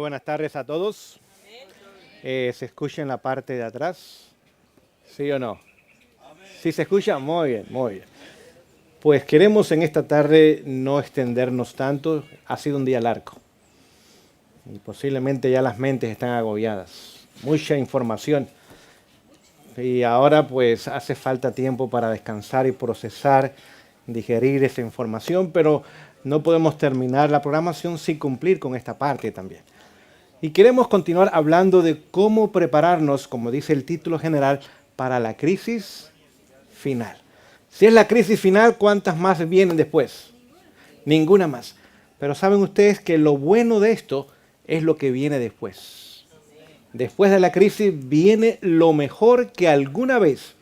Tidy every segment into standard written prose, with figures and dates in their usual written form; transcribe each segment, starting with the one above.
buenas tardes a todos. ¿Se escucha en la parte de atrás? ¿Sí o no? ¿Sí se escucha? Muy bien, muy bien. Pues queremos en esta tarde no extendernos tanto. Ha sido un día largo. Y posiblemente ya las mentes están agobiadas. Mucha información. Y ahora pues hace falta tiempo para descansar y procesar, digerir esa información, pero no podemos terminar la programación sin cumplir con esta parte también. Y queremos continuar hablando de cómo prepararnos, como dice el título general, para la crisis final. Si es la crisis final, ¿cuántas más vienen después? Ninguna más. Pero saben ustedes que lo bueno de esto es lo que viene después. Después de la crisis viene lo mejor que alguna vez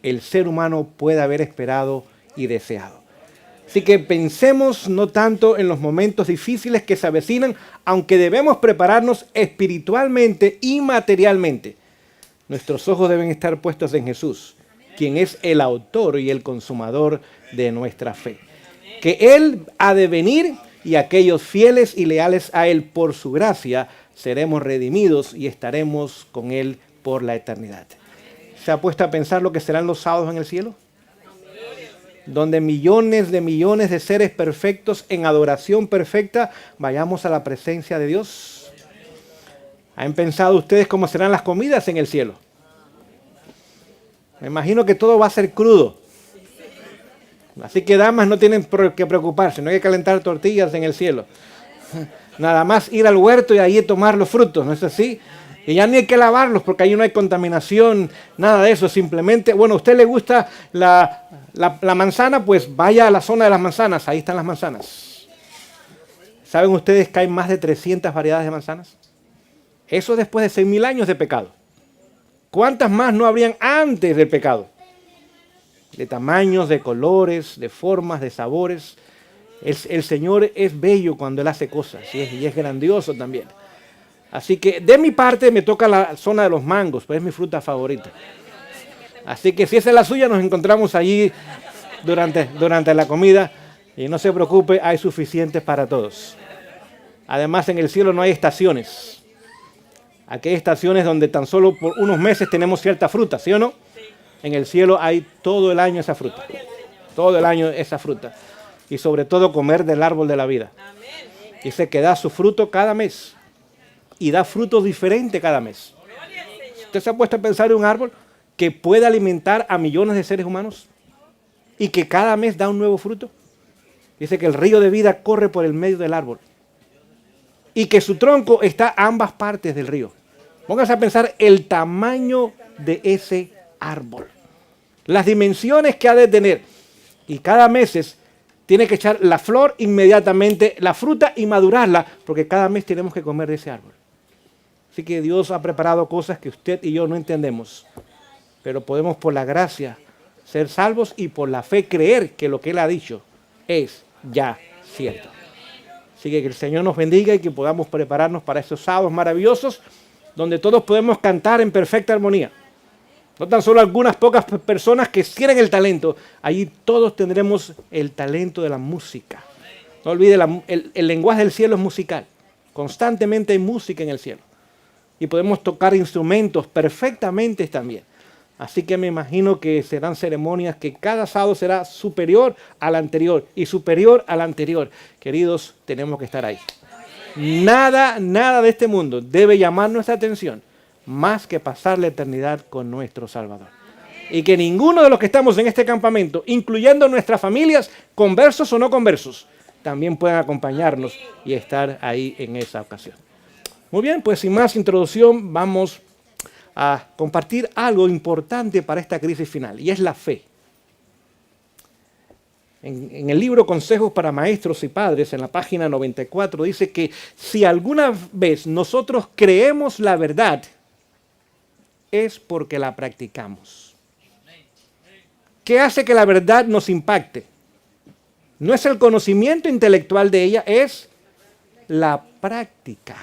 el ser humano pueda haber esperado y deseado. Así que pensemos no tanto en los momentos difíciles que se avecinan, aunque debemos prepararnos espiritualmente y materialmente. Nuestros ojos deben estar puestos en Jesús, quien es el autor y el consumador de nuestra fe. Que Él ha de venir y aquellos fieles y leales a Él por su gracia seremos redimidos y estaremos con Él por la eternidad. ¿Se ha puesto a pensar lo que serán los sábados en el cielo? Donde millones de seres perfectos en adoración perfecta vayamos a la presencia de Dios. ¿Han pensado ustedes cómo serán las comidas en el cielo? Me imagino que todo va a ser crudo. Así que damas no tienen que preocuparse, no hay que calentar tortillas en el cielo. Nada más ir al huerto y ahí tomar los frutos, ¿no es así? Y ya ni hay que lavarlos porque ahí no hay contaminación, nada de eso. Simplemente, bueno, a usted le gusta la manzana, pues vaya a la zona de las manzanas, ahí están las manzanas. ¿Saben ustedes que hay más de 300 variedades de manzanas? Eso después de 6.000 años de pecado. ¿Cuántas más no habrían antes del pecado? De tamaños, de colores, de formas, de sabores. El Señor es bello cuando Él hace cosas y es grandioso también. Así que de mi parte me toca la zona de los mangos, pues es mi fruta favorita. Así que si esa es la suya, nos encontramos allí durante la comida. Y no se preocupe, hay suficientes para todos. Además, en el cielo no hay estaciones. Aquí hay estaciones donde tan solo por unos meses tenemos cierta fruta, ¿sí o no? En el cielo hay todo el año esa fruta. Todo el año esa fruta. Y sobre todo comer del árbol de la vida. Dice que da su fruto cada mes. Y da frutos diferentes cada mes. ¿Usted se ha puesto a pensar en un árbol que puede alimentar a millones de seres humanos? Y que cada mes da un nuevo fruto. Dice que el río de vida corre por el medio del árbol. Y que su tronco está a ambas partes del río. Pónganse a pensar el tamaño de ese árbol. Las dimensiones que ha de tener. Y cada mes tiene que echar la flor inmediatamente, la fruta y madurarla, porque cada mes tenemos que comer de ese árbol. Así que Dios ha preparado cosas que usted y yo no entendemos. Pero podemos por la gracia ser salvos y por la fe creer que lo que Él ha dicho es ya cierto. Así que el Señor nos bendiga y que podamos prepararnos para estos sábados maravillosos donde todos podemos cantar en perfecta armonía. No tan solo algunas pocas personas que tienen el talento, allí todos tendremos el talento de la música. No olvide, el lenguaje del cielo es musical. Constantemente hay música en el cielo. Y podemos tocar instrumentos perfectamente también. Así que me imagino que serán ceremonias que cada sábado será superior al anterior y superior al anterior. Queridos, tenemos que estar ahí. Nada de este mundo debe llamar nuestra atención más que pasar la eternidad con nuestro Salvador. Y que ninguno de los que estamos en este campamento, incluyendo nuestras familias, conversos o no conversos, también puedan acompañarnos y estar ahí en esa ocasión. Muy bien, pues sin más introducción vamos a compartir algo importante para esta crisis final, y es la fe. En el libro Consejos para Maestros y Padres, en la página 94, dice que si alguna vez nosotros creemos la verdad, es porque la practicamos. ¿Qué hace que la verdad nos impacte? No es el conocimiento intelectual de ella, es la práctica.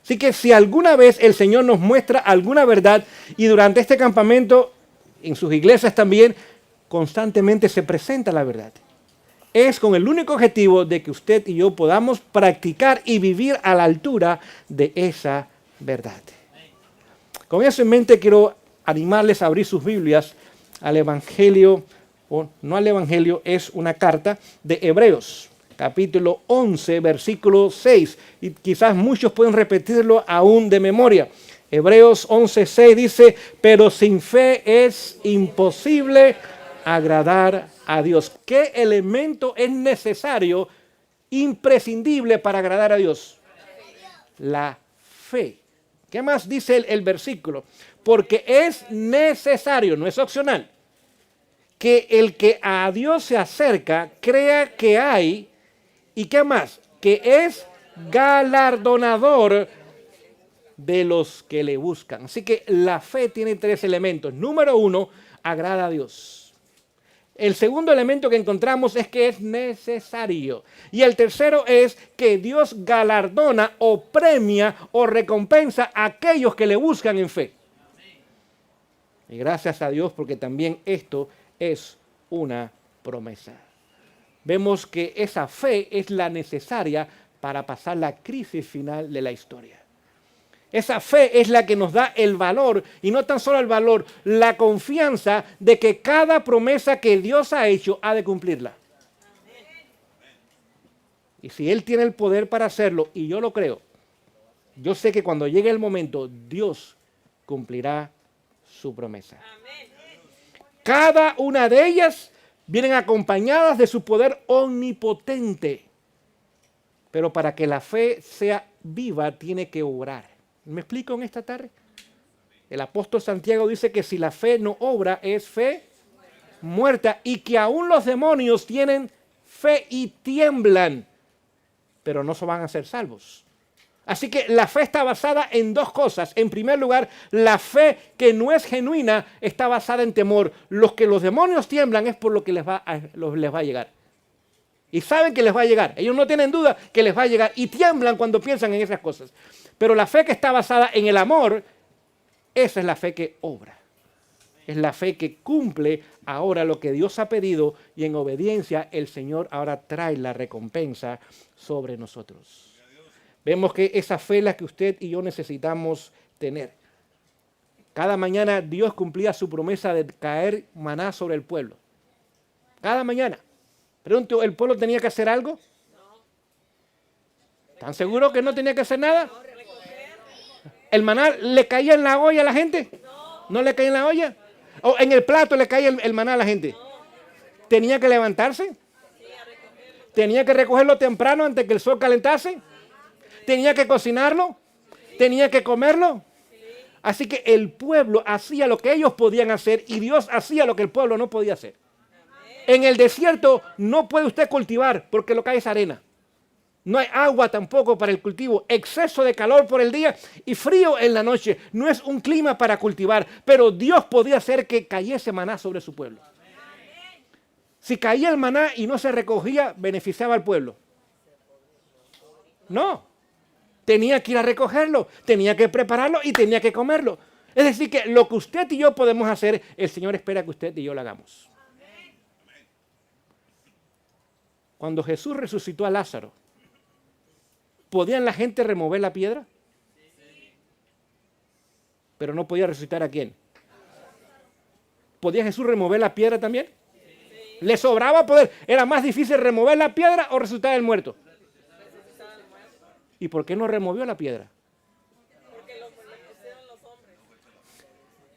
Así que si alguna vez el Señor nos muestra alguna verdad, y durante este campamento, en sus iglesias también, constantemente se presenta la verdad. es con el único objetivo de que usted y yo podamos practicar y vivir a la altura de esa verdad. Con eso en mente quiero animarles a abrir sus Biblias al Evangelio, o no al Evangelio, es una carta de Hebreos, capítulo 11, versículo 6. Y quizás muchos pueden repetirlo aún de memoria. Hebreos 11, 6 dice, pero sin fe es imposible agradar a Dios. ¿Qué elemento es necesario, imprescindible para agradar a Dios? La fe. ¿Qué más dice el versículo? Porque es necesario, no es opcional, que el que a Dios se acerca crea que hay, ¿y qué más? Que es galardonador de los que le buscan. Así que la fe tiene tres elementos. Número uno, agrada a Dios. El segundo elemento que encontramos es que es necesario. Y el tercero es que Dios galardona o premia o recompensa a aquellos que le buscan en fe. Y gracias a Dios porque también esto es una promesa. Vemos que esa fe es la necesaria para pasar la crisis final de la historia. Esa fe es la que nos da el valor, y no tan solo el valor, la confianza de que cada promesa que Dios ha hecho ha de cumplirla. Y si Él tiene el poder para hacerlo, y yo lo creo, yo sé que cuando llegue el momento, Dios cumplirá su promesa. Cada una de ellas vienen acompañadas de su poder omnipotente. Pero para que la fe sea viva, tiene que obrar. ¿Me explico en esta tarde? El apóstol Santiago dice que si la fe no obra, es fe muerta, y que aún los demonios tienen fe y tiemblan, pero no se van a ser salvos. Así que la fe está basada en dos cosas. En primer lugar, la fe que no es genuina está basada en temor. Los que los demonios tiemblan es por lo que les va a llegar. Y saben que les va a llegar. Ellos no tienen duda que les va a llegar y tiemblan cuando piensan en esas cosas. Pero la fe que está basada en el amor, esa es la fe que obra. Es la fe que cumple ahora lo que Dios ha pedido, y en obediencia el Señor ahora trae la recompensa sobre nosotros. Vemos que esa fe es la que usted y yo necesitamos tener. Cada mañana Dios cumplía su promesa de caer maná sobre el pueblo. Cada mañana. Pregunto, ¿el pueblo tenía que hacer algo? ¿Están seguros que no tenía que hacer nada? ¿El maná le caía en la olla a la gente? ¿No le caía en la olla? ¿O en el plato le caía el maná a la gente? ¿Tenía que levantarse? ¿Tenía que recogerlo temprano antes que el sol calentase? ¿Tenía que cocinarlo? ¿Tenía que comerlo? Así que el pueblo hacía lo que ellos podían hacer y Dios hacía lo que el pueblo no podía hacer. En el desierto no puede usted cultivar porque lo que hay es arena. No hay agua tampoco para el cultivo. Exceso de calor por el día y frío en la noche. No es un clima para cultivar, pero Dios podía hacer que cayese maná sobre su pueblo. Si caía el maná y no se recogía, beneficiaba al pueblo. No. Tenía que ir a recogerlo, tenía que prepararlo y tenía que comerlo. Es decir, que lo que usted y yo podemos hacer, el Señor espera que usted y yo lo hagamos. Cuando Jesús resucitó a Lázaro, ¿podían la gente remover la piedra? Pero no podía resucitar ¿a quién? ¿Podía Jesús remover la piedra también? ¿Le sobraba poder? ¿Era más difícil remover la piedra o resucitar el muerto? ¿Y por qué no removió la piedra?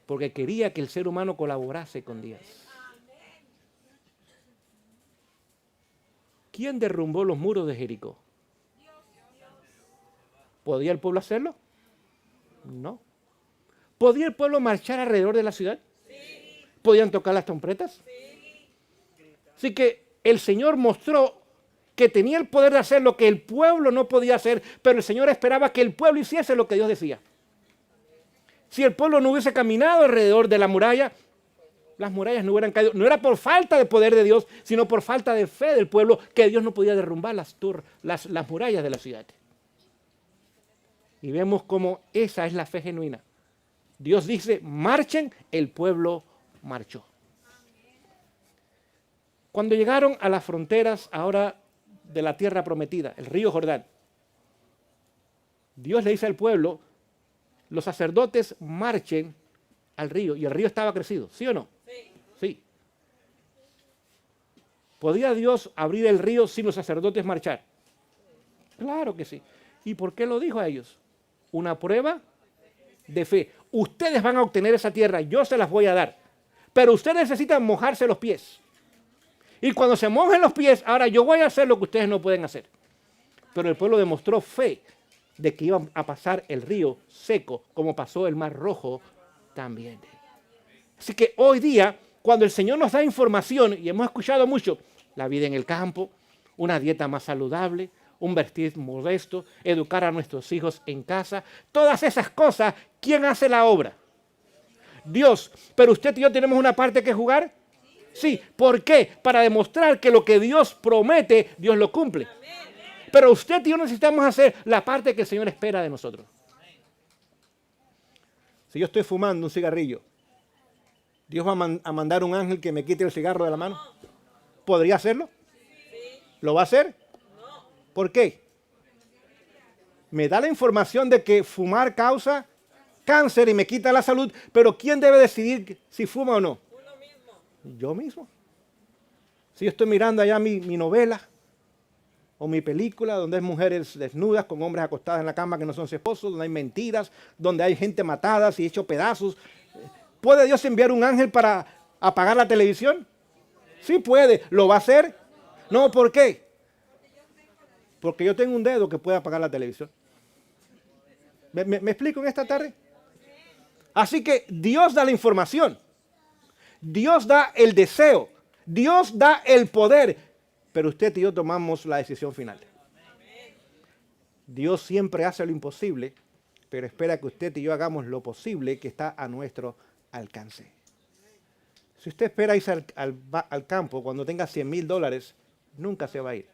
Porque quería que el ser humano colaborase con Dios. ¿Quién derrumbó los muros de Jericó? ¿Podía el pueblo hacerlo? No. ¿Podía el pueblo marchar alrededor de la ciudad? ¿Podían tocar las trompetas? Así que el Señor mostró que tenía el poder de hacer lo que el pueblo no podía hacer, pero el Señor esperaba que el pueblo hiciese lo que Dios decía. Si el pueblo no hubiese caminado alrededor de la muralla, las murallas no hubieran caído. No era por falta de poder de Dios, sino por falta de fe del pueblo, que Dios no podía derrumbar las murallas de la ciudad. Y vemos cómo esa es la fe genuina. Dios dice, marchen, el pueblo marchó. Cuando llegaron a las fronteras ahora de la tierra prometida, el río Jordán, Dios le dice al pueblo, los sacerdotes marchen al río, y el río estaba crecido, ¿sí o no? Sí. ¿Podía Dios abrir el río sin los sacerdotes marchar? Claro que sí. ¿Y por qué lo dijo a ellos? Una prueba de fe. Ustedes van a obtener esa tierra, yo se las voy a dar. Pero ustedes necesitan mojarse los pies. Y cuando se mojen los pies, ahora yo voy a hacer lo que ustedes no pueden hacer. Pero el pueblo demostró fe de que iba a pasar el río seco, como pasó el Mar Rojo también. Así que hoy día, cuando el Señor nos da información, y hemos escuchado mucho, la vida en el campo, una dieta más saludable, un vestir modesto, educar a nuestros hijos en casa, todas esas cosas, ¿quién hace la obra? Dios. Pero usted y yo tenemos una parte que jugar. Sí. ¿Por qué? Para demostrar que lo que Dios promete, Dios lo cumple. Pero usted y yo necesitamos hacer la parte que el Señor espera de nosotros. Si yo estoy fumando un cigarrillo, ¿Dios va a mandar un ángel que me quite el cigarro de la mano? ¿Podría hacerlo? ¿Lo va a hacer? ¿Por qué? Me da la información de que fumar causa cáncer y me quita la salud, pero ¿quién debe decidir si fuma o no? Uno mismo. Yo mismo. Si yo estoy mirando allá mi novela o mi película donde hay mujeres desnudas con hombres acostados en la cama que no son sus esposos, donde hay mentiras, donde hay gente matada y hecho pedazos, ¿puede Dios enviar un ángel para apagar la televisión? Sí puede. ¿Lo va a hacer? No, ¿por qué? Porque yo tengo un dedo que puede apagar la televisión. ¿Me explico en esta tarde? Así que Dios da la información. Dios da el deseo. Dios da el poder. Pero usted y yo tomamos la decisión final. Dios siempre hace lo imposible, pero espera que usted y yo hagamos lo posible que está a nuestro alcance. Si usted espera irse al campo cuando tenga $100,000, nunca se va a ir.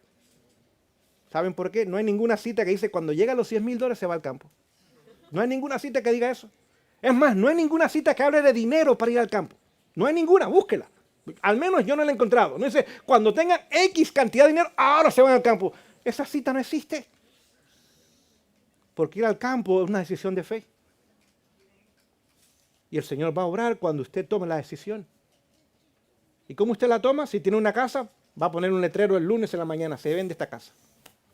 ¿Saben por qué? No hay ninguna cita que dice cuando llega a los $100,000 se va al campo. No hay ninguna cita que diga eso. Es más, no hay ninguna cita que hable de dinero para ir al campo. No hay ninguna, búsquela. Al menos yo no la he encontrado. No dice, cuando tengan X cantidad de dinero, ahora se van al campo. Esa cita no existe. Porque ir al campo es una decisión de fe. Y el Señor va a obrar cuando usted tome la decisión. ¿Y cómo usted la toma? Si tiene una casa, va a poner un letrero el lunes en la mañana, se vende esta casa.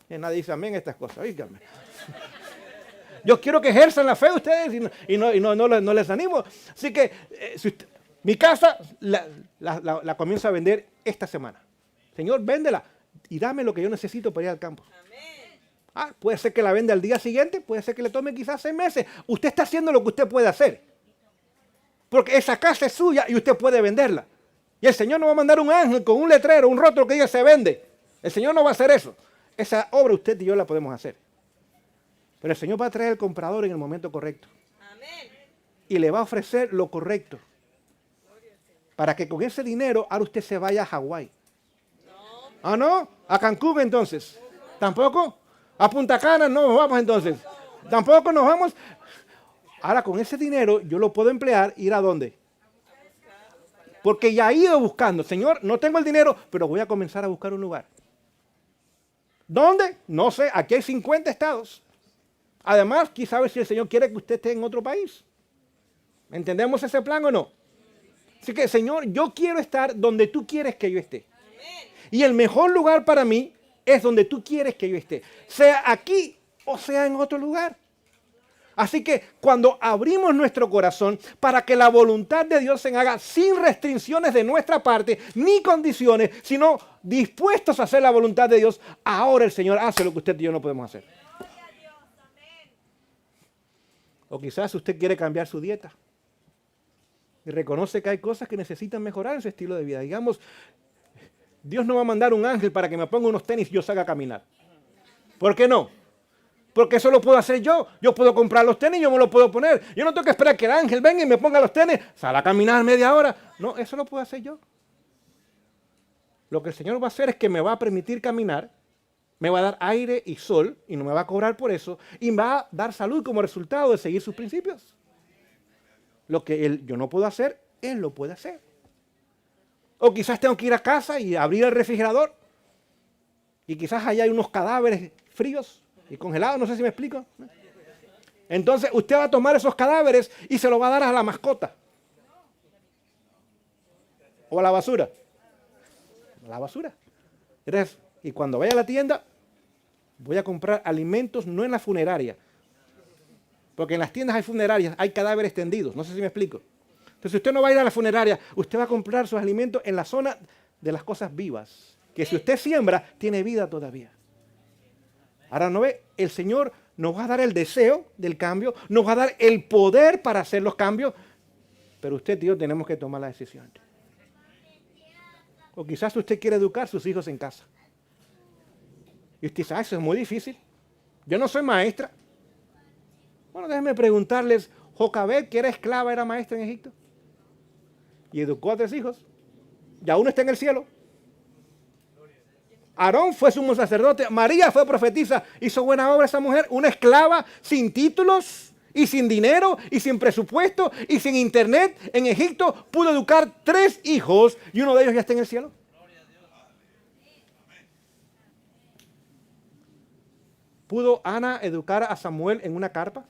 Y nadie dice amén a estas cosas, oígame. Yo quiero que ejerzan la fe de ustedes y no les animo. Así que si usted, mi casa la comienzo a vender esta semana. Señor, véndela y dame lo que yo necesito para ir al campo. Puede ser que la venda al día siguiente, puede ser que le tome quizás 6 meses. Usted está haciendo lo que usted puede hacer. Porque esa casa es suya y usted puede venderla. Y el Señor no va a mandar un ángel con un letrero, un rótulo que diga se vende. El Señor no va a hacer eso. Esa obra usted y yo la podemos hacer. Pero el Señor va a traer al comprador en el momento correcto. Amén. Y le va a ofrecer lo correcto. Para que con ese dinero ahora usted se vaya a Hawái. No. ¿No? ¿A Cancún entonces? ¿Tampoco? ¿A Punta Cana no nos vamos entonces? ¿Tampoco nos vamos? Ahora con ese dinero yo lo puedo emplear, ¿ir a dónde? Porque ya he ido buscando. Señor, no tengo el dinero, pero voy a comenzar a buscar un lugar. ¿Dónde? No sé, aquí hay 50 estados. Además, quizá ver si el Señor quiere que usted esté en otro país. ¿Entendemos ese plan o no? Así que, Señor, yo quiero estar donde tú quieres que yo esté. Y el mejor lugar para mí es donde tú quieres que yo esté. Sea aquí o sea en otro lugar. Así que cuando abrimos nuestro corazón para que la voluntad de Dios se haga sin restricciones de nuestra parte, ni condiciones, sino dispuestos a hacer la voluntad de Dios, ahora el Señor hace lo que usted y yo no podemos hacer. O quizás usted quiere cambiar su dieta y reconoce que hay cosas que necesitan mejorar en su estilo de vida. Digamos, Dios no va a mandar un ángel para que me ponga unos tenis y yo salga a caminar. ¿Por qué no? Porque eso lo puedo hacer yo. Yo puedo comprar los tenis y yo me los puedo poner. Yo no tengo que esperar que el ángel venga y me ponga los tenis, sale a caminar media hora. No, eso lo puedo hacer yo. Lo que el Señor va a hacer es que me va a permitir caminar, me va a dar aire y sol y no me va a cobrar por eso y me va a dar salud como resultado de seguir sus principios. Lo que yo no puedo hacer, Él lo puede hacer. O quizás tengo que ir a casa y abrir el refrigerador. Y quizás allá hay unos cadáveres fríos y congelados, no sé si me explico. Entonces usted va a tomar esos cadáveres y se los va a dar a la mascota. O a la basura. A la basura. Entonces, y cuando vaya a la tienda, voy a comprar alimentos no en la funeraria. Porque en las tiendas hay funerarias, hay cadáveres tendidos. No sé si me explico. Entonces usted no va a ir a la funeraria, usted va a comprar sus alimentos en la zona de las cosas vivas. Que si usted siembra, tiene vida todavía. Ahora no ve, el Señor nos va a dar el deseo del cambio, nos va a dar el poder para hacer los cambios, pero usted y yo tenemos que tomar la decisión. O quizás usted quiere educar a sus hijos en casa. Y usted dice, eso es muy difícil. Yo no soy maestra. Bueno, déjenme preguntarles, Jocabed, que era esclava, era maestra en Egipto. Y educó a 3 hijos. Ya uno está en el cielo. Aarón fue sumo sacerdote. María fue profetisa. Hizo buena obra esa mujer. Una esclava sin títulos y sin dinero y sin presupuesto y sin internet en Egipto pudo educar 3 hijos y uno de ellos ya está en el cielo. ¿Pudo Ana educar a Samuel en una carpa?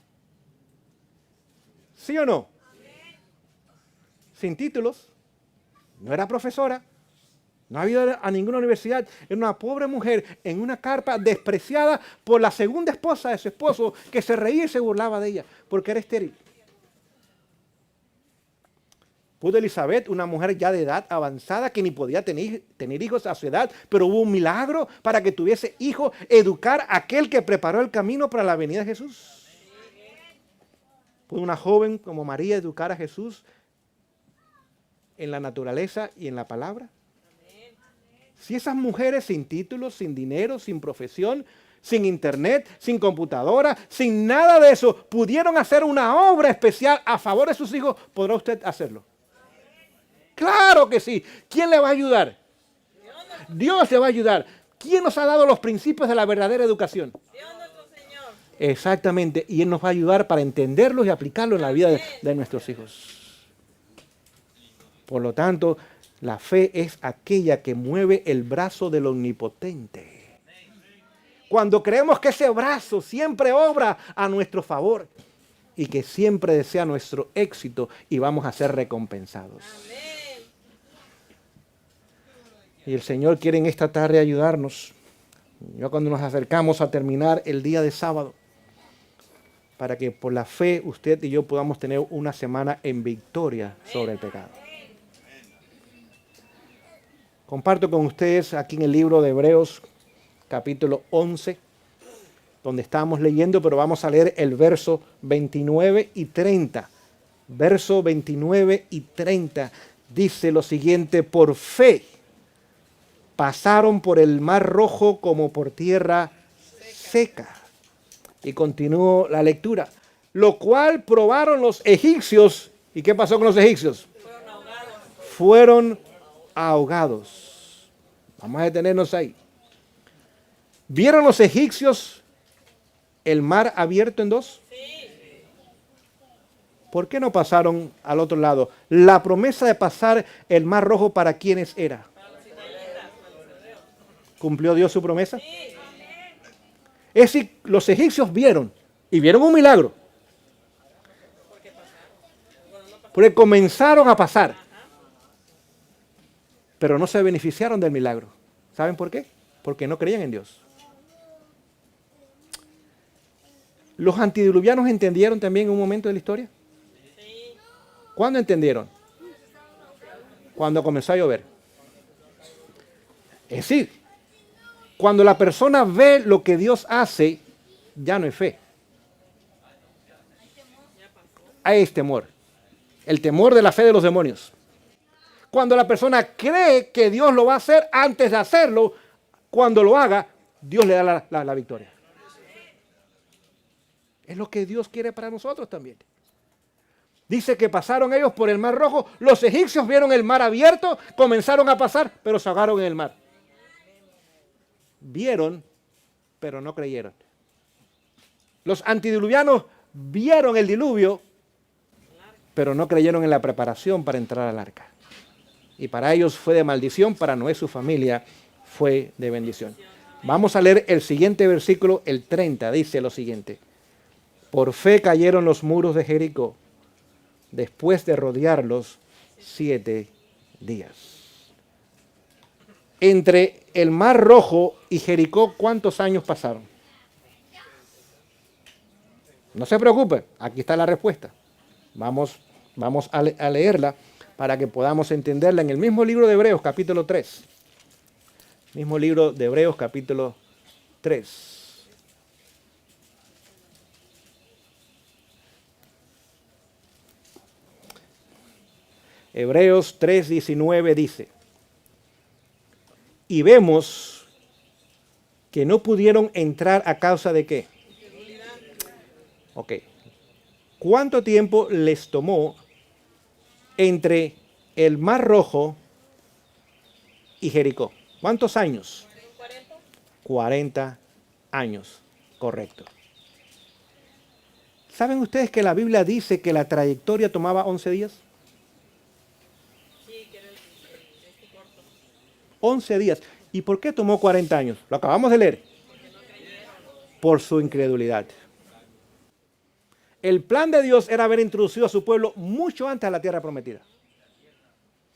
¿Sí o no? Sin títulos. No era profesora. No había ido a ninguna universidad. Era una pobre mujer en una carpa despreciada por la segunda esposa de su esposo que se reía y se burlaba de ella porque era estéril. Pudo Elizabeth, una mujer ya de edad avanzada que ni podía tener hijos a su edad, pero hubo un milagro para que tuviese hijos, educar a aquel que preparó el camino para la venida de Jesús. Pudo una joven como María educar a Jesús en la naturaleza y en la palabra. Si esas mujeres sin títulos, sin dinero, sin profesión, sin internet, sin computadora, sin nada de eso, pudieron hacer una obra especial a favor de sus hijos, ¿podrá usted hacerlo? Claro que sí. ¿Quién le va a ayudar? Dios le va a ayudar. ¿Quién nos ha dado los principios de la verdadera educación? Dios nuestro Señor. Exactamente. Y Él nos va a ayudar para entenderlos y aplicarlos en la vida de nuestros hijos. Por lo tanto, la fe es aquella que mueve el brazo del Omnipotente. Cuando creemos que ese brazo siempre obra a nuestro favor y que siempre desea nuestro éxito y vamos a ser recompensados. Amén. Y el Señor quiere en esta tarde ayudarnos. Ya cuando nos acercamos a terminar el día de sábado, para que por la fe usted y yo podamos tener una semana en victoria sobre el pecado. Comparto con ustedes aquí en el libro de Hebreos, capítulo 11, donde estamos leyendo, pero vamos a leer el verso 29 y 30. Verso 29 y 30 dice lo siguiente: por fe pasaron por el mar rojo como por tierra seca. Y continúo la lectura. Lo cual probaron los egipcios. ¿Y qué pasó con los egipcios? Fueron ahogados. Vamos a detenernos ahí. ¿Vieron los egipcios el mar abierto en 2? Sí. ¿Por qué no pasaron al otro lado? La promesa de pasar el mar rojo, ¿para quiénes era? ¿Cumplió Dios su promesa? Es decir, los egipcios vieron, y vieron un milagro. Porque comenzaron a pasar, pero no se beneficiaron del milagro. ¿Saben por qué? Porque no creían en Dios. ¿Los antediluvianos entendieron también en un momento de la historia? ¿Cuándo entendieron? Cuando comenzó a llover. Es decir, cuando la persona ve lo que Dios hace, ya no hay fe. Hay temor. El temor de la fe de los demonios. Cuando la persona cree que Dios lo va a hacer antes de hacerlo, cuando lo haga, Dios le da la victoria. Es lo que Dios quiere para nosotros también. Dice que pasaron ellos por el mar rojo. Los egipcios vieron el mar abierto, comenzaron a pasar, pero se ahogaron en el mar. Vieron, pero no creyeron. Los antediluvianos vieron el diluvio, pero no creyeron en la preparación para entrar al arca. Y para ellos fue de maldición, para Noé su familia fue de bendición. Vamos a leer el siguiente versículo, el 30, dice lo siguiente. Por fe cayeron los muros de Jericó, después de rodearlos 7 días. Entre el Mar Rojo y Jericó, ¿cuántos años pasaron? No se preocupe, aquí está la respuesta. Vamos a leerla para que podamos entenderla en el mismo libro de Hebreos, capítulo 3. Mismo libro de Hebreos, capítulo 3. Hebreos 3:19 dice, y vemos que no pudieron entrar a causa de ¿qué? Ok. ¿Cuánto tiempo les tomó entre el Mar Rojo y Jericó? ¿Cuántos años? 40 años, correcto. ¿Saben ustedes que la Biblia dice que la trayectoria tomaba 11 días? 11 días. ¿Y por qué tomó 40 años? Lo acabamos de leer. Por su incredulidad. El plan de Dios era haber introducido a su pueblo mucho antes a la tierra prometida.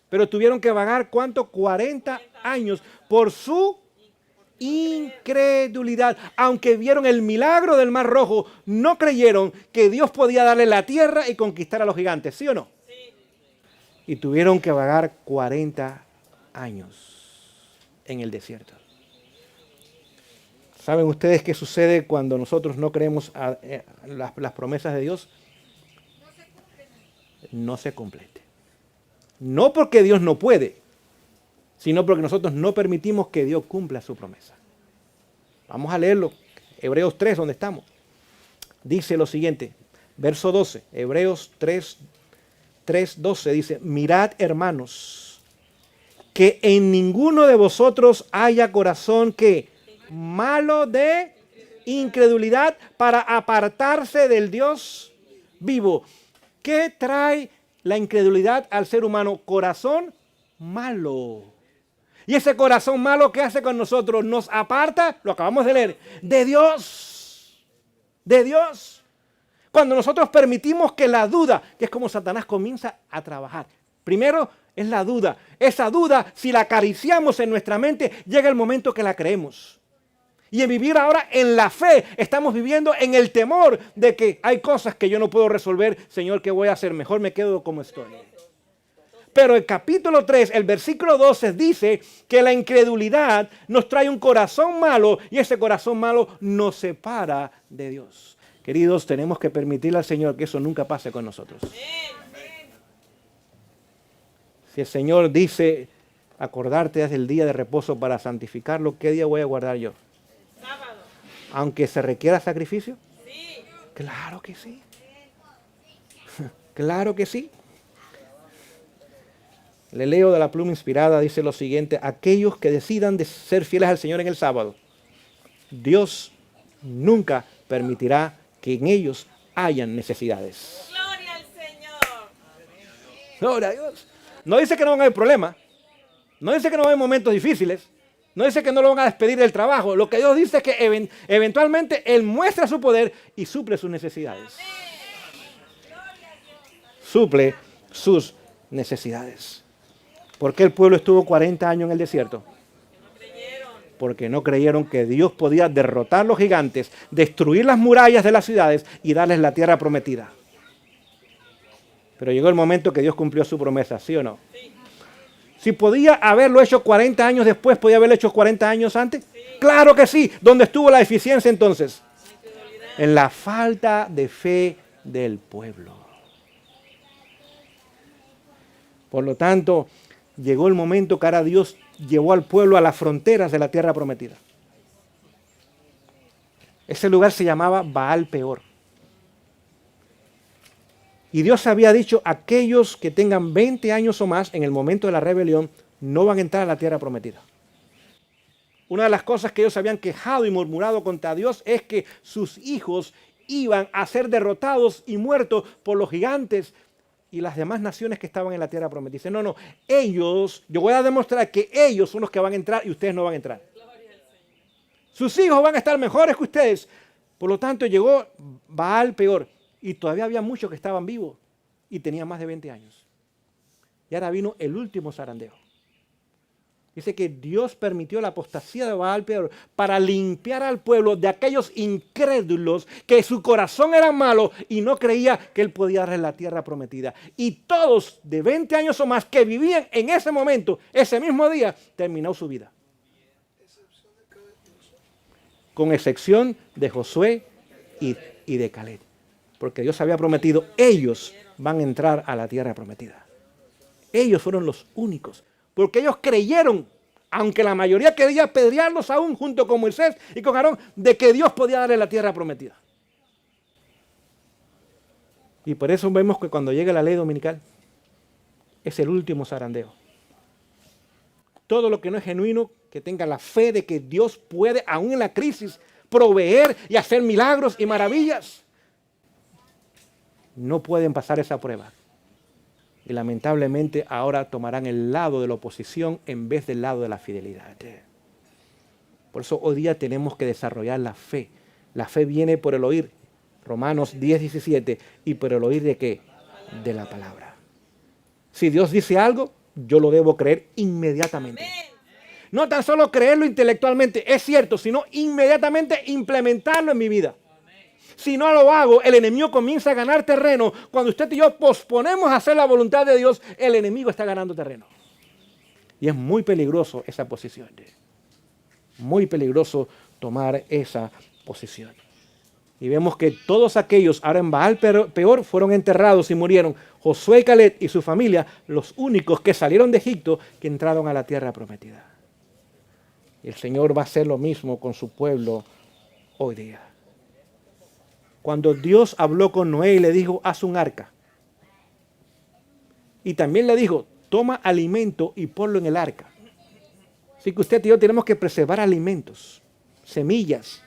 Pero tuvieron que vagar, ¿cuánto? 40 años por su incredulidad. Aunque vieron el milagro del Mar Rojo, no creyeron que Dios podía darle la tierra y conquistar a los gigantes, ¿sí o no? Sí. Y tuvieron que vagar 40 años en el desierto. ¿Saben ustedes qué sucede cuando nosotros no creemos a las promesas de Dios? No se cumplen. No porque Dios no puede, sino porque nosotros no permitimos que Dios cumpla su promesa. Vamos a leerlo. Hebreos 3, donde estamos. Dice lo siguiente, verso 12. Hebreos 3:12 dice, mirad, hermanos, que en ninguno de vosotros haya corazón que malo de incredulidad para apartarse del Dios vivo. ¿Qué trae la incredulidad al ser humano? Corazón malo. Y ese corazón malo, ¿qué hace con nosotros? Nos aparta, lo acabamos de leer, de Dios. De Dios. Cuando nosotros permitimos que la duda, que es como Satanás comienza a trabajar. Primero es la duda. Esa duda, si la acariciamos en nuestra mente, llega el momento que la creemos. Y en vivir ahora en la fe, estamos viviendo en el temor de que hay cosas que yo no puedo resolver. Señor, ¿qué voy a hacer? Mejor me quedo como estoy. Pero el capítulo 3, el versículo 12 dice que la incredulidad nos trae un corazón malo y ese corazón malo nos separa de Dios. Queridos, tenemos que permitirle al Señor que eso nunca pase con nosotros. Si el Señor dice, acordarte del día de reposo para santificarlo, ¿qué día voy a guardar yo? Sábado. Aunque se requiera sacrificio. Sí. Claro que sí. Claro que sí. Le leo de la pluma inspirada, dice lo siguiente, aquellos que decidan de ser fieles al Señor en el sábado, Dios nunca permitirá que en ellos hayan necesidades. Gloria al Señor. Gloria a Dios. No dice que no van a haber problemas, no dice que no van a haber momentos difíciles, no dice que no lo van a despedir del trabajo. Lo que Dios dice es que eventualmente Él muestra su poder y suple sus necesidades. Suple sus necesidades. ¿Por qué el pueblo estuvo 40 años en el desierto? Porque no creyeron que Dios podía derrotar los gigantes, destruir las murallas de las ciudades y darles la tierra prometida. Pero llegó el momento que Dios cumplió su promesa, ¿sí o no? Sí. Si podía haberlo hecho 40 años después, ¿podía haberlo hecho 40 años antes? Sí. Claro que sí. ¿Dónde estuvo la eficiencia entonces? En la falta de fe del pueblo. Por lo tanto, llegó el momento que ahora Dios llevó al pueblo a las fronteras de la tierra prometida. Ese lugar se llamaba Baal Peor. Y Dios había dicho, aquellos que tengan 20 años o más en el momento de la rebelión, no van a entrar a la tierra prometida. Una de las cosas que ellos habían quejado y murmurado contra Dios es que sus hijos iban a ser derrotados y muertos por los gigantes y las demás naciones que estaban en la tierra prometida. Dice, no, ellos, yo voy a demostrar que ellos son los que van a entrar y ustedes no van a entrar. Sus hijos van a estar mejores que ustedes. Por lo tanto, llegó Baal peor. Y todavía había muchos que estaban vivos y tenían más de 20 años. Y ahora vino el último zarandeo. Dice que Dios permitió la apostasía de Baal peor para limpiar al pueblo de aquellos incrédulos que su corazón era malo y no creía que él podía darle la tierra prometida. Y todos de 20 años o más que vivían en ese momento, ese mismo día, terminó su vida. Con excepción de Josué y de Caleb. Porque Dios había prometido, ellos van a entrar a la tierra prometida. Ellos fueron los únicos. Porque ellos creyeron, aunque la mayoría quería apedrearlos aún, junto con Moisés y con Aarón, de que Dios podía darle la tierra prometida. Y por eso vemos que cuando llega la ley dominical, es el último zarandeo. Todo lo que no es genuino, que tenga la fe de que Dios puede, aún en la crisis, proveer y hacer milagros y maravillas, no pueden pasar esa prueba. Y lamentablemente ahora tomarán el lado de la oposición en vez del lado de la fidelidad. Por eso hoy día tenemos que desarrollar la fe. La fe viene por el oír. Romanos 10:17. ¿Y por el oír de qué? De la palabra. Si Dios dice algo, yo lo debo creer inmediatamente. No tan solo creerlo intelectualmente, es cierto, sino inmediatamente implementarlo en mi vida. Si no lo hago, el enemigo comienza a ganar terreno. Cuando usted y yo posponemos hacer la voluntad de Dios, el enemigo está ganando terreno. Y es muy peligroso esa posición. Muy peligroso tomar esa posición. Y vemos que todos aquellos, ahora en Baal peor, fueron enterrados y murieron. Josué y Caleb y su familia, los únicos que salieron de Egipto, que entraron a la tierra prometida. Y el Señor va a hacer lo mismo con su pueblo hoy día. Cuando Dios habló con Noé y le dijo, haz un arca. Y también le dijo, toma alimento y ponlo en el arca. Así que usted y yo tenemos que preservar alimentos, semillas,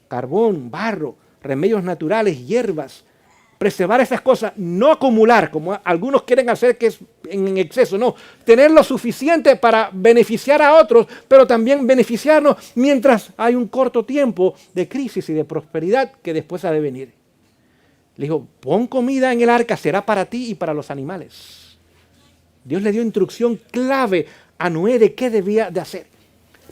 carbón, barro, remedios naturales, hierbas. Preservar esas cosas, no acumular, como algunos quieren hacer que es en exceso, no. Tener lo suficiente para beneficiar a otros, pero también beneficiarnos mientras hay un corto tiempo de crisis y de prosperidad que después ha de venir. Le dijo, pon comida en el arca, será para ti y para los animales. Dios le dio instrucción clave a Noé de qué debía de hacer.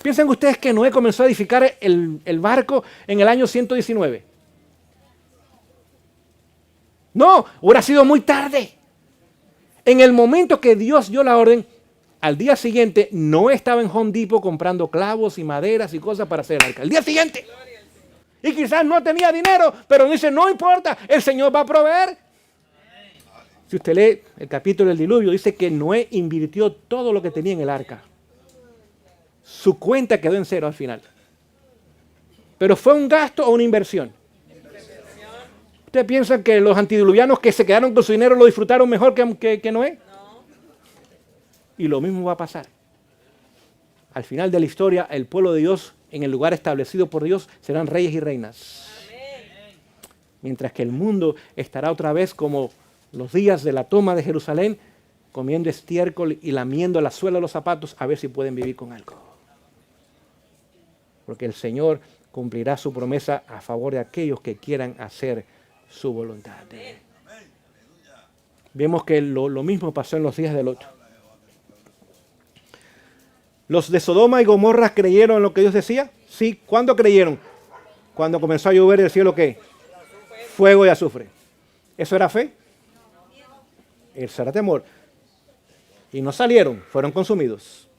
Piensen ustedes que Noé comenzó a edificar el barco en el año 119. No, hubiera sido muy tarde. En el momento que Dios dio la orden, al día siguiente Noé estaba en Home Depot comprando clavos y maderas y cosas para hacer el arca. El día siguiente. Y quizás no tenía dinero, pero dice, no importa, el Señor va a proveer. Si usted lee el capítulo del diluvio, dice que Noé invirtió todo lo que tenía en el arca. Su cuenta quedó en cero al final. Pero ¿fue un gasto o una inversión? ¿Usted piensa que los antidiluvianos que se quedaron con su dinero lo disfrutaron mejor que Noé? No. Y lo mismo va a pasar. Al final de la historia, el pueblo de Dios, en el lugar establecido por Dios, serán reyes y reinas. Amén. Mientras que el mundo estará otra vez como los días de la toma de Jerusalén, comiendo estiércol y lamiendo la suela de los zapatos a ver si pueden vivir con algo. Porque el Señor cumplirá su promesa a favor de aquellos que quieran hacer su voluntad. Vemos que lo mismo pasó en los días de Lot. ¿Los de Sodoma y Gomorra creyeron en lo que Dios decía? Sí. ¿Cuándo creyeron? Cuando comenzó a llover del cielo, ¿qué? Fuego y azufre. ¿Eso era fe? Eso era temor. Y no salieron, fueron consumidos.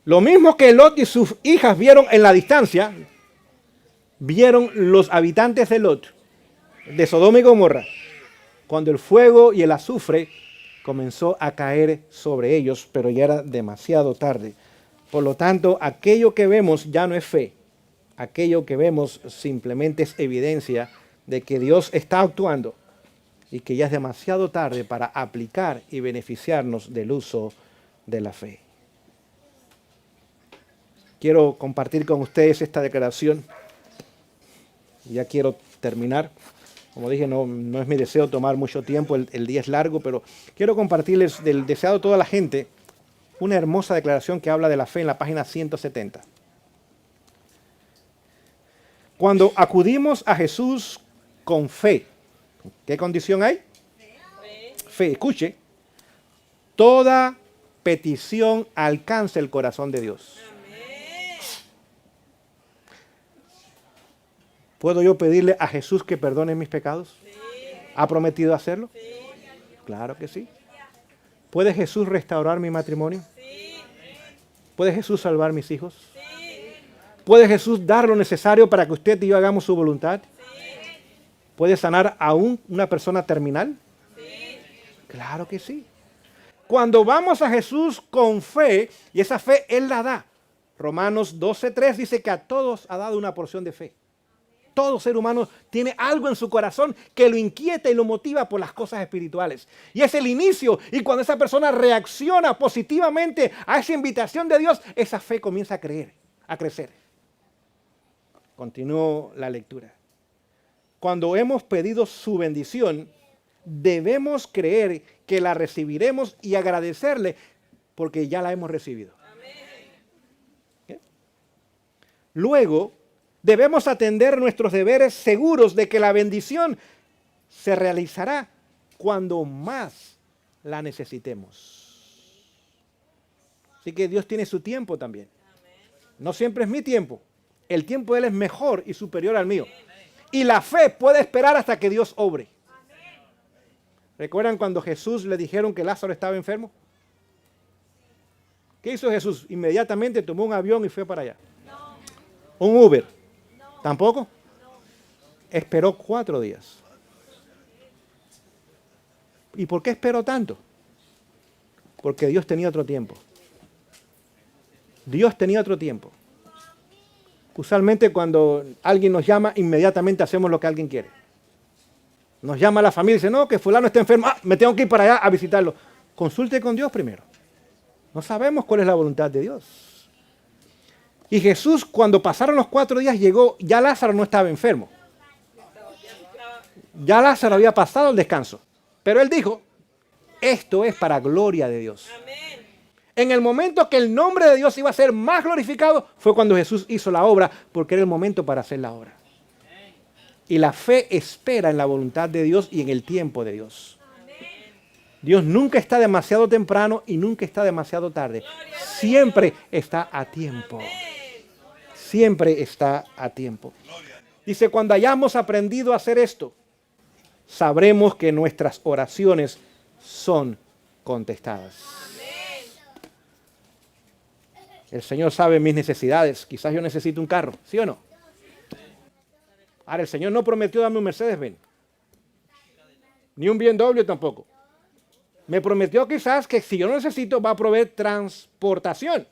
Lo mismo que Lot y sus hijas vieron en la distancia, vieron los habitantes de Lot, de Sodoma y Gomorra, cuando el fuego y el azufre comenzó a caer sobre ellos, pero ya era demasiado tarde. Por lo tanto, aquello que vemos ya no es fe. Aquello que vemos simplemente es evidencia de que Dios está actuando y que ya es demasiado tarde para aplicar y beneficiarnos del uso de la fe. Quiero compartir con ustedes esta declaración. Ya quiero terminar. Como dije, no es mi deseo tomar mucho tiempo, el día es largo, pero quiero compartirles del deseado de toda la gente una hermosa declaración que habla de la fe en la página 170. Cuando acudimos a Jesús con fe, ¿qué condición hay? Fe. Escuche, toda petición alcanza el corazón de Dios. ¿Puedo yo pedirle a Jesús que perdone mis pecados? Sí. ¿Ha prometido hacerlo? Sí. Claro que sí. ¿Puede Jesús restaurar mi matrimonio? Sí. ¿Puede Jesús salvar mis hijos? Sí. ¿Puede Jesús dar lo necesario para que usted y yo hagamos su voluntad? Sí. ¿Puede sanar aún una persona terminal? Sí. Claro que sí. Cuando vamos a Jesús con fe, y esa fe Él la da. Romanos 12:3 dice que a todos ha dado una porción de fe. Todo ser humano tiene algo en su corazón que lo inquieta y lo motiva por las cosas espirituales. Y es el inicio. Y cuando esa persona reacciona positivamente a esa invitación de Dios, esa fe comienza a crecer. Continúo la lectura. Cuando hemos pedido su bendición, debemos creer que la recibiremos y agradecerle porque ya la hemos recibido. ¿Okay? Luego, debemos atender nuestros deberes seguros de que la bendición se realizará cuando más la necesitemos. Así que Dios tiene su tiempo también. No siempre es mi tiempo. El tiempo de Él es mejor y superior al mío. Y la fe puede esperar hasta que Dios obre. ¿Recuerdan cuando Jesús le dijeron que Lázaro estaba enfermo? ¿Qué hizo Jesús? Inmediatamente tomó un avión y fue para allá. Un Uber. ¿Tampoco? Esperó 4 días. ¿Y por qué esperó tanto? Porque Dios tenía otro tiempo. Dios tenía otro tiempo. Usualmente cuando alguien nos llama, inmediatamente hacemos lo que alguien quiere. Nos llama la familia y dice, no, que fulano está enfermo, me tengo que ir para allá a visitarlo. Consulte con Dios primero. No sabemos cuál es la voluntad de Dios. Y Jesús, cuando pasaron los 4 días, llegó, ya Lázaro no estaba enfermo. Ya Lázaro había pasado el descanso. Pero él dijo, esto es para gloria de Dios. En el momento que el nombre de Dios iba a ser más glorificado, fue cuando Jesús hizo la obra, porque era el momento para hacer la obra. Y la fe espera en la voluntad de Dios y en el tiempo de Dios. Dios nunca está demasiado temprano y nunca está demasiado tarde. Siempre está a tiempo. Siempre está a tiempo. Dice, cuando hayamos aprendido a hacer esto, sabremos que nuestras oraciones son contestadas. El Señor sabe mis necesidades. Quizás yo necesito un carro, ¿sí o no? Ahora, el Señor no prometió darme un Mercedes-Benz. Ni un BMW tampoco. Me prometió quizás que si yo no necesito, va a proveer transportación.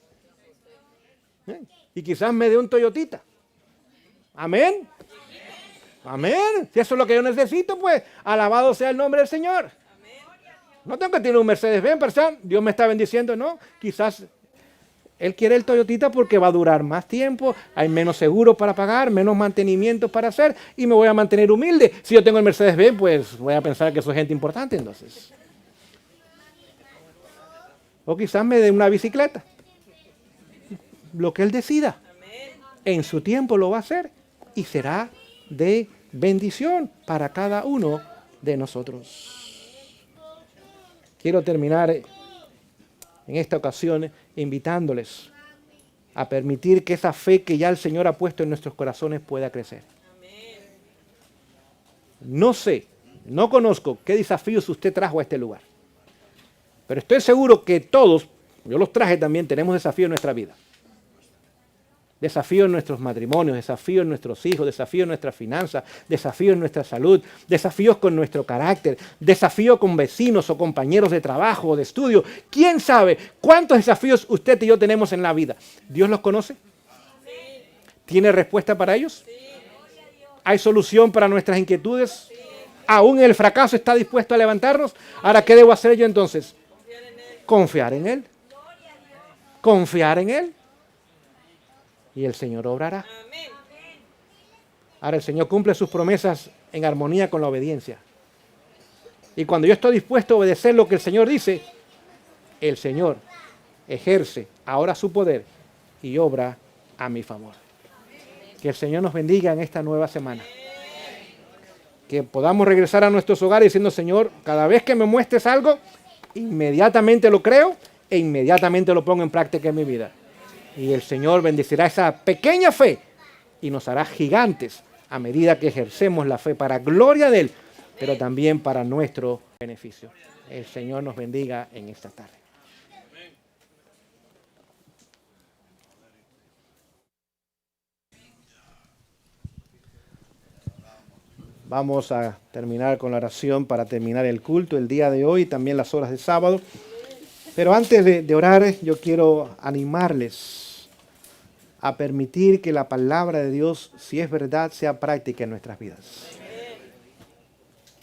Y quizás me dé un Toyotita. Amén. Amén. Si eso es lo que yo necesito, pues alabado sea el nombre del Señor. No tengo que tener un Mercedes-Benz, pero Dios me está bendiciendo, ¿no? Quizás Él quiere el Toyotita porque va a durar más tiempo, hay menos seguro para pagar, menos mantenimiento para hacer y me voy a mantener humilde. Si yo tengo el Mercedes-Benz, pues voy a pensar que soy gente importante entonces. O quizás me dé una bicicleta. Lo que Él decida. En su tiempo lo va a hacer y será de bendición para cada uno de nosotros. Quiero terminar en esta ocasión invitándoles a permitir que esa fe que ya el Señor ha puesto en nuestros corazones pueda crecer. No sé, no conozco qué desafíos usted trajo a este lugar, pero estoy seguro que todos, yo los traje también, tenemos desafíos en nuestra vida. Desafíos en nuestros matrimonios, desafíos en nuestros hijos, desafíos en nuestras finanzas, desafíos en nuestra salud, desafíos con nuestro carácter, desafíos con vecinos o compañeros de trabajo o de estudio. ¿Quién sabe cuántos desafíos usted y yo tenemos en la vida? ¿Dios los conoce? Sí. ¿Tiene respuesta para ellos? Sí. ¿Hay solución para nuestras inquietudes? Sí. ¿Aún el fracaso está dispuesto a levantarnos? Ahora, ¿qué debo hacer yo entonces? Confiar en Él. Confiar en Él. Y el Señor obrará. Ahora el Señor cumple sus promesas en armonía con la obediencia. Y cuando yo estoy dispuesto a obedecer lo que el Señor dice, el Señor ejerce ahora su poder y obra a mi favor. Que el Señor nos bendiga en esta nueva semana. Que podamos regresar a nuestros hogares diciendo, Señor, cada vez que me muestres algo, inmediatamente lo creo e inmediatamente lo pongo en práctica en mi vida. Y el Señor bendecirá esa pequeña fe y nos hará gigantes a medida que ejercemos la fe para gloria de Él, pero también para nuestro beneficio. El Señor nos bendiga en esta tarde. Vamos a terminar con la oración para terminar el culto el día de hoy y también las horas de sábado. Pero antes de orar, yo quiero animarles a permitir que la palabra de Dios, si es verdad, sea práctica en nuestras vidas.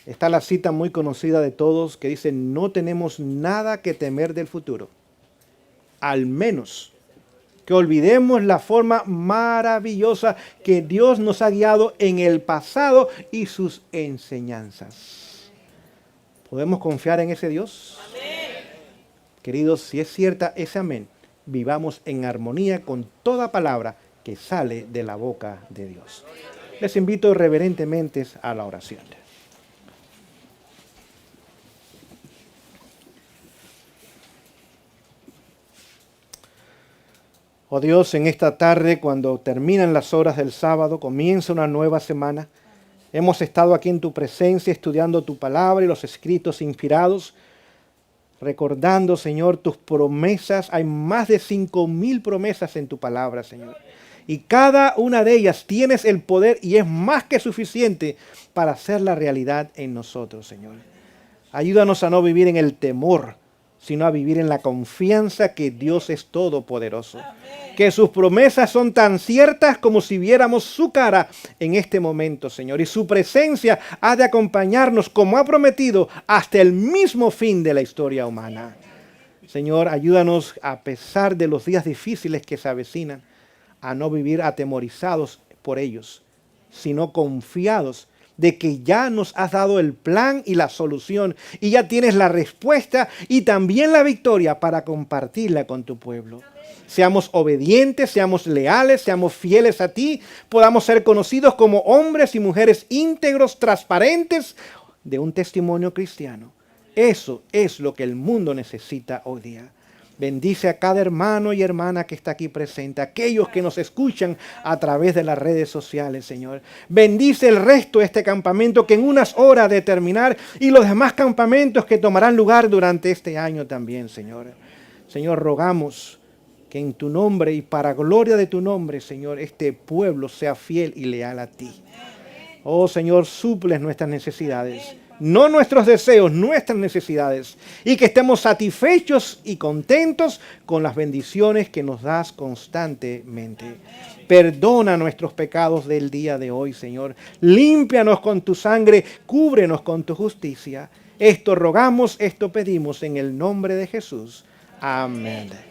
Está la cita muy conocida de todos que dice, no tenemos nada que temer del futuro, al menos que olvidemos la forma maravillosa que Dios nos ha guiado en el pasado y sus enseñanzas. ¿Podemos confiar en ese Dios? Amén. Queridos, si es cierta ese amén, vivamos en armonía con toda palabra que sale de la boca de Dios. Les invito reverentemente a la oración. Oh Dios, en esta tarde, cuando terminan las horas del sábado, comienza una nueva semana. Hemos estado aquí en tu presencia estudiando tu palabra y los escritos inspirados, recordando, Señor, tus promesas. Hay más de 5,000 promesas en tu palabra, Señor. Y cada una de ellas tienes el poder y es más que suficiente para hacerla realidad en nosotros, Señor. Ayúdanos a no vivir en el temor, sino a vivir en la confianza que Dios es todopoderoso. Que sus promesas son tan ciertas como si viéramos su cara en este momento, Señor. Y su presencia ha de acompañarnos como ha prometido hasta el mismo fin de la historia humana. Señor, ayúdanos a pesar de los días difíciles que se avecinan, a no vivir atemorizados por ellos, sino confiados de que ya nos has dado el plan y la solución y ya tienes la respuesta y también la victoria para compartirla con tu pueblo. Seamos obedientes, seamos leales, seamos fieles a ti, podamos ser conocidos como hombres y mujeres íntegros, transparentes de un testimonio cristiano. Eso es lo que el mundo necesita hoy día. Bendice a cada hermano y hermana que está aquí presente, aquellos que nos escuchan a través de las redes sociales, Señor. Bendice el resto de este campamento que en unas horas de terminar y los demás campamentos que tomarán lugar durante este año también, Señor. Señor, rogamos que en tu nombre y para gloria de tu nombre, Señor, este pueblo sea fiel y leal a ti. Oh, Señor, suples nuestras necesidades. No nuestros deseos, nuestras necesidades. Y que estemos satisfechos y contentos con las bendiciones que nos das constantemente. Perdona nuestros pecados del día de hoy, Señor. Límpianos con tu sangre, cúbrenos con tu justicia. Esto rogamos, esto pedimos en el nombre de Jesús. Amén.